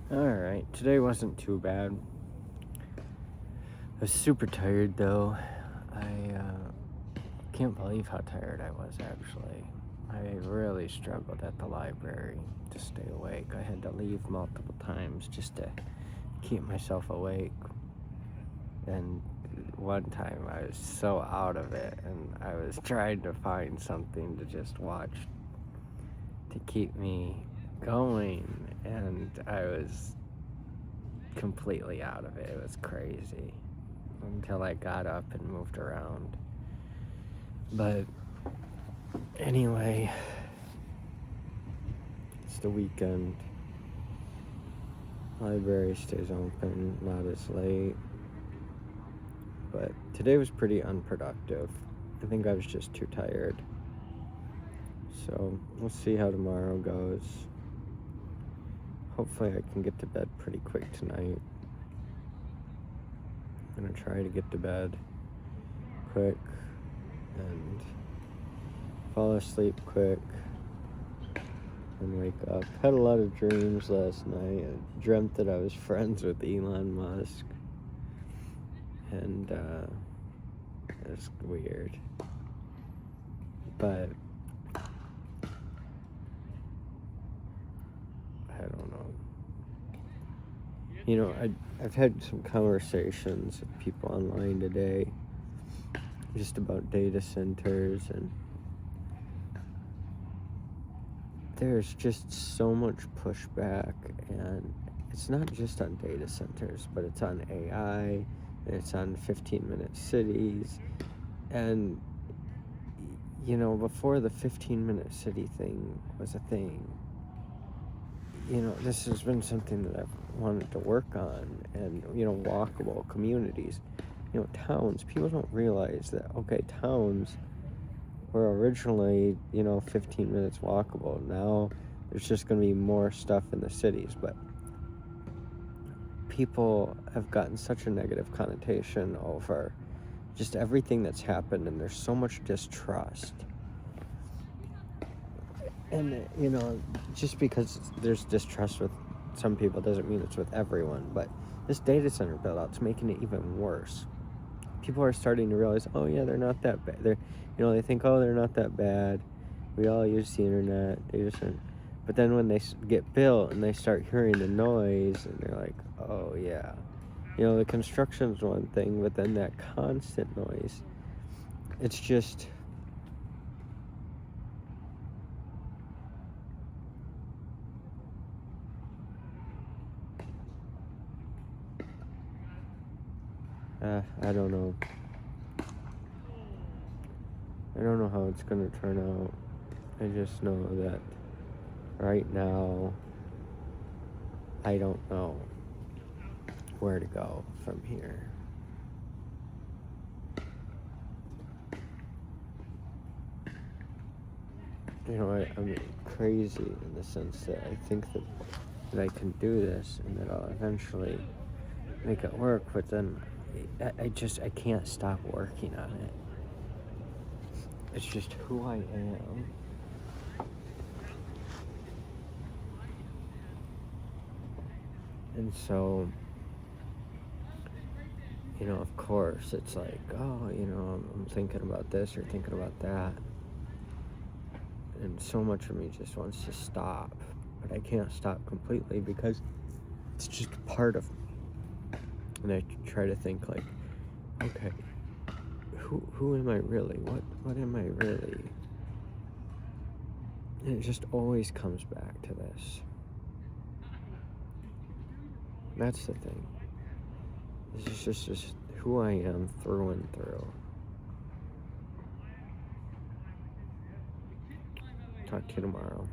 Alright, today wasn't too bad. I was super tired though. I can't believe how tired I was actually. I really struggled at the library to stay awake. I had to leave multiple times just to keep myself awake. And one time I was so out of it and I was trying to find something to just watch to keep me going, and I was completely out of it. It was crazy until I got up and moved around. But anyway, it's the weekend. Library stays open, not as late. But today was pretty unproductive. I think I was just too tired. So we'll see how tomorrow goes. Hopefully I can get to bed pretty quick tonight. I'm gonna try to get to bed quick and fall asleep quick and wake up. Had a lot of dreams last night. I dreamt that I was friends with Elon Musk, and it was weird. But I don't know. You know, I've had some conversations with people online today just about data centers, and there's just so much pushback, and it's not just on data centers, but it's on AI, and it's on 15-minute cities. And you know, before the 15-minute city thing was a thing, you know, this has been something that I've wanted to work on. And, you know, walkable communities, you know, towns, people don't realize that, okay, towns were originally, you know, 15 minutes walkable. Now there's just going to be more stuff in the cities, but people have gotten such a negative connotation over just everything that's happened, and there's so much distrust. And, you know, just because there's distrust with some people doesn't mean it's with everyone. But this data center build out's making it even worse. People are starting to realize, oh yeah, they're not that bad. They're, you know, they think, oh, they're not that bad. We all use the internet, data center. But then when they get built and they start hearing the noise, and they're like, oh yeah. You know, the construction's one thing, but then that constant noise, it's just... I don't know. I don't know how it's going to turn out. I just know that right now, I don't know where to go from here. You know, I'm crazy in the sense that I think that I can do this and that I'll eventually make it work, but then I can't stop working on it. It's just who I am. And so, you know, of course, it's like, oh, you know, I'm thinking about this or thinking about that. And so much of me just wants to stop. But I can't stop completely because it's just a part of me. And I try to think like, okay, who am I really? What am I really? And it just always comes back to this. That's the thing. It's just who I am through and through. Talk to you tomorrow.